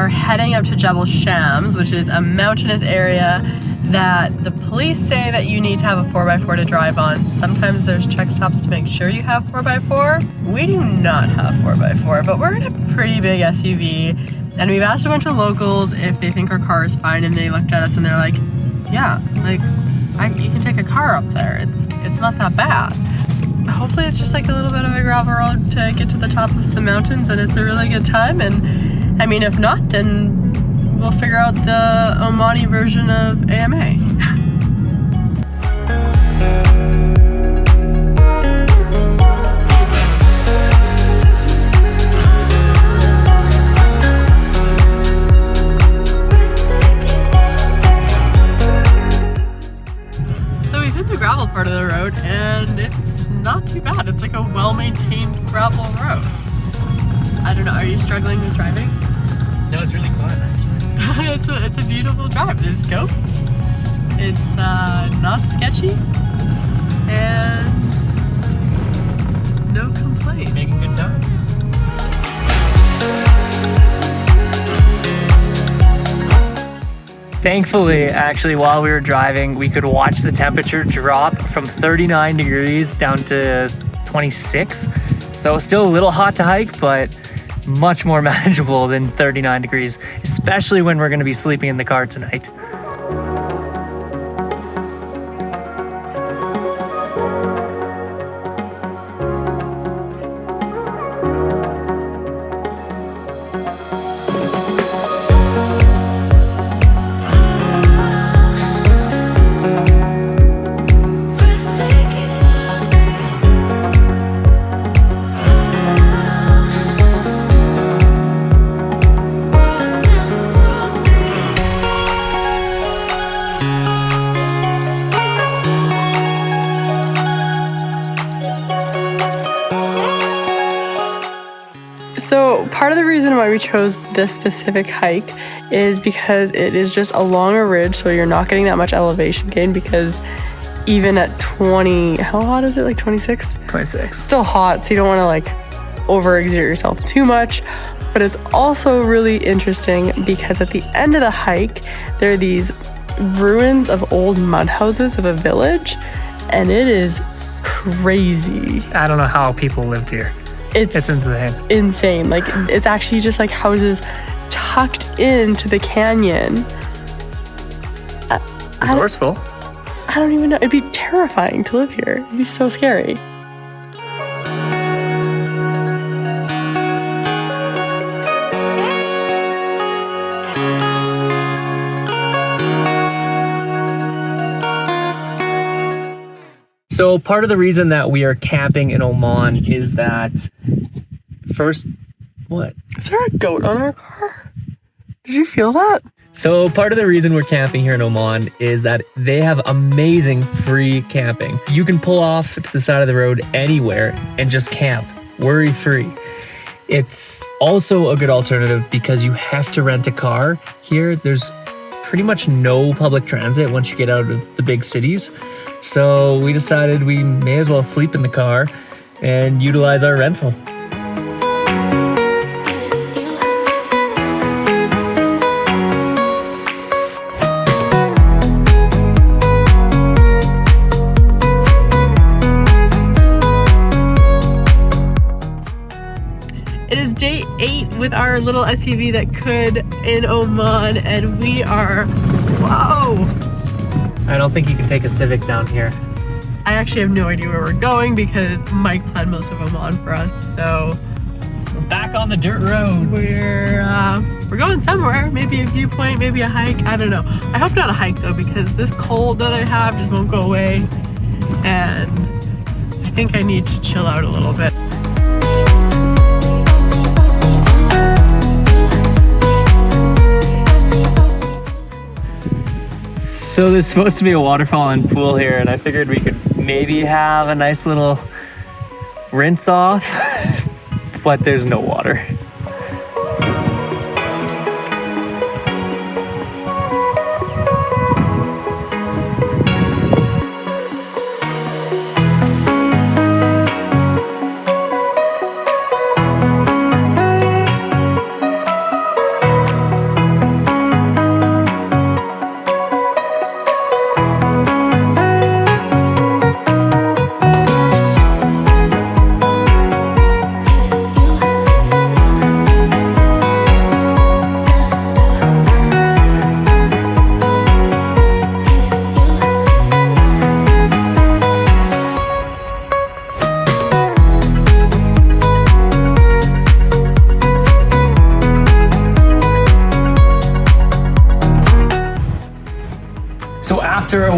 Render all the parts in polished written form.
we're heading up to Jebel Shams, which is a mountainous area that the police say that you need to have a 4x4 to drive on. Sometimes there's check stops to make sure you have 4x4. We do not have 4x4, but we're in a pretty big SUV, and we've asked a bunch of locals if they think our car is fine, and they looked at us and they're like, yeah, like, you can take a car up there. It's not that bad. Hopefully it's just like a little bit of a gravel road to get to the top of some mountains, and it's a really good time. And I mean, if not, then we'll figure out the Omani version of AMA. So we've hit the gravel part of the road, and it's not too bad. It's like a well-maintained gravel road. I don't know, are you struggling with driving? No, it's really fun actually. It's a beautiful drive. There's goats. It's not sketchy, and no complaints. Making good time. Thankfully, actually, while we were driving, we could watch the temperature drop from 39 degrees down to 26. So still a little hot to hike, but much more manageable than 39 degrees, especially when we're going to be sleeping in the car tonight. So part of the reason why we chose this specific hike is because it is just along a ridge, so you're not getting that much elevation gain, because even at 20, how hot is it, like 26? 26. Still hot, so you don't want to like overexert yourself too much. But it's also really interesting because at the end of the hike, there are these ruins of old mud houses of a village, and it is crazy. I don't know how people lived here. It's insane. Insane. Like, it's actually just like houses tucked into the canyon. Resourceful. I don't even know. It'd be terrifying to live here. It'd be so scary. So part of the reason that we are camping in Oman is that first, what? Is there a goat on our car? Did you feel that? So part of the reason we're camping here in Oman is that they have amazing free camping. You can pull off to the side of the road anywhere and just camp, worry-free. It's also a good alternative because you have to rent a car here. There's pretty much no public transit once you get out of the big cities. So we decided we may as well sleep in the car and utilize our rental. It is day 8 with our little SUV that could in Oman, and we are, whoa! I don't think you can take a Civic down here. I actually have no idea where we're going because Mike planned most of Oman for us, so We're back on the dirt roads. we're going somewhere. Maybe a viewpoint, maybe a hike. I don't know. I hope not a hike though, because this cold that I have just won't go away, and I think I need to chill out a little bit. So there's supposed to be a waterfall and pool here, and I figured we could maybe have a nice little rinse off, but there's no water.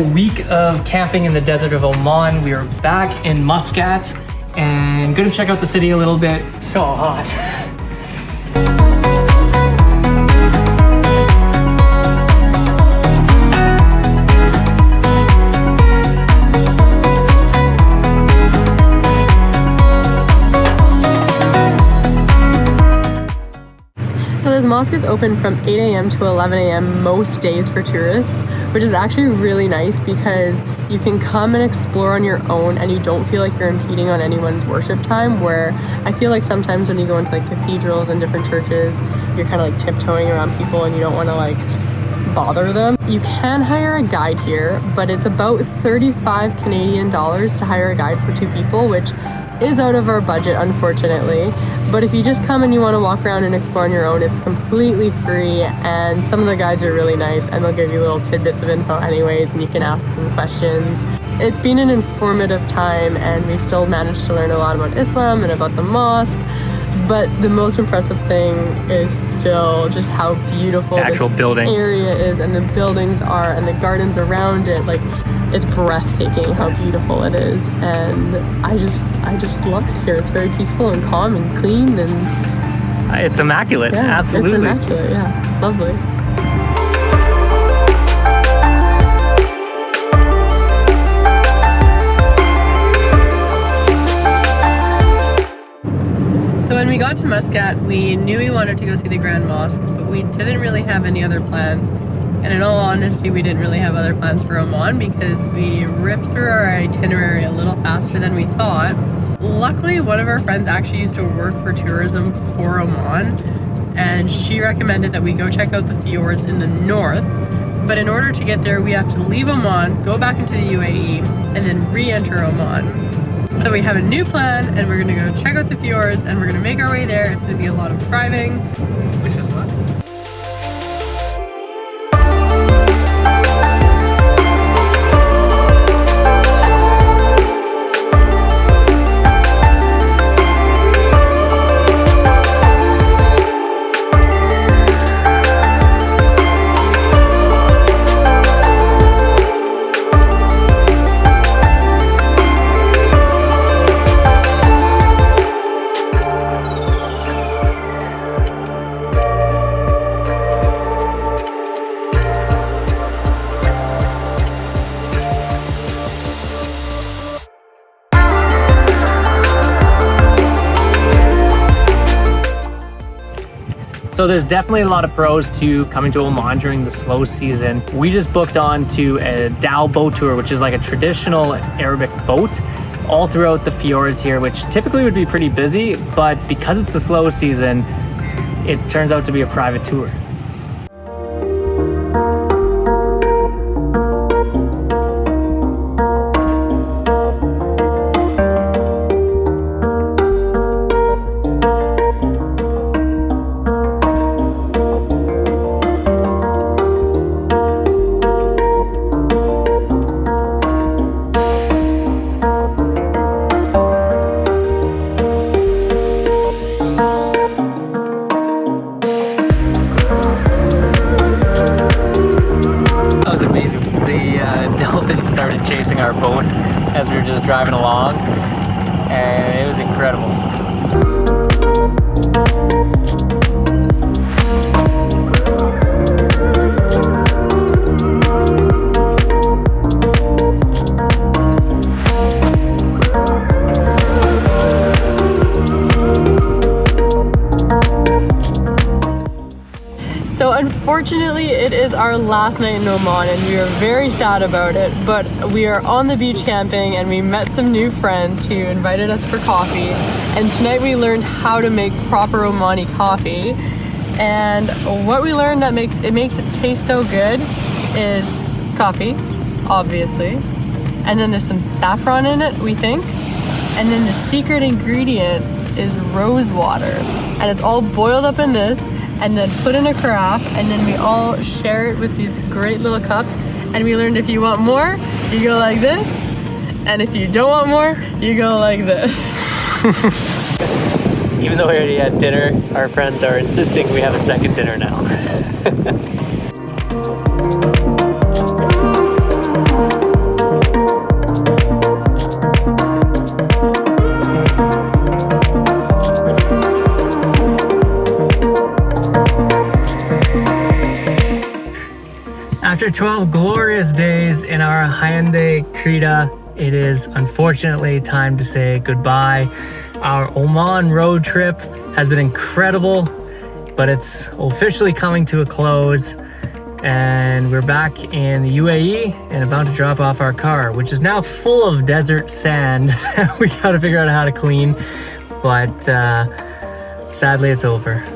a week of camping in the desert of Oman. We are back in Muscat and gonna check out the city a little bit. So hot. So this mosque is open from 8 a.m. to 11 a.m. most days for tourists, which is actually really nice because you can come and explore on your own and you don't feel like you're impeding on anyone's worship time, where I feel like sometimes when you go into like cathedrals and different churches, you're kind of like tiptoeing around people and you don't want to like bother them. You can hire a guide here, but it's about 35 Canadian dollars to hire a guide for 2 people, which is out of our budget, unfortunately. But if you just come and you want to walk around and explore on your own, it's completely free, and some of the guys are really nice and they'll give you little tidbits of info anyways, and you can ask some questions. It's been an informative time and we still managed to learn a lot about Islam and about the mosque, but the most impressive thing is still just how beautiful the actual this area is, and the buildings are, and the gardens around it. Like, it's breathtaking how beautiful it is, and I just love it here. It's very peaceful and calm and clean, and it's immaculate. yeah, Absolutely. it's immaculate. Yeah, lovely. So when we got to Muscat, we knew we wanted to go see the Grand Mosque, but we didn't really have any other plans. And in all honesty, we didn't really have other plans for Oman because we ripped through our itinerary a little faster than we thought. Luckily, one of our friends actually used to work for tourism for Oman, and she recommended that we go check out the fjords in the north. But in order to get there, we have to leave Oman, go back into the UAE, and then re-enter Oman. So we have a new plan, and we're gonna go check out the fjords, and we're gonna make our way there. It's gonna be a lot of driving. Wish us luck. So there's definitely a lot of pros to coming to Oman during the slow season. We just booked on to a dhow boat tour, which is like a traditional Arabic boat all throughout the fjords here, which typically would be pretty busy, but because it's the slow season, it turns out to be a private tour. Started chasing our boat as we were just driving along, and it was incredible. So unfortunately, it is our last night in Oman and we are very sad about it, but we are on the beach camping and we met some new friends who invited us for coffee, and tonight we learned how to make proper Omani coffee. And what we learned that makes it taste so good is coffee, obviously, and then there's some saffron in it, we think, and then the secret ingredient is rose water, and it's all boiled up in this and then put in a carafe, and then we all share it with these great little cups. And we learned if you want more, you go like this, and if you don't want more, you go like this. Even though we already had dinner, our friends are insisting we have a second dinner now. 12 glorious days in our Hyundai Creta, it is unfortunately time to say goodbye. Our Oman road trip has been incredible, but it's officially coming to a close. And we're back in the UAE and about to drop off our car, which is now full of desert sand that we gotta figure out how to clean. But sadly, it's over.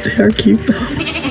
They are cute though.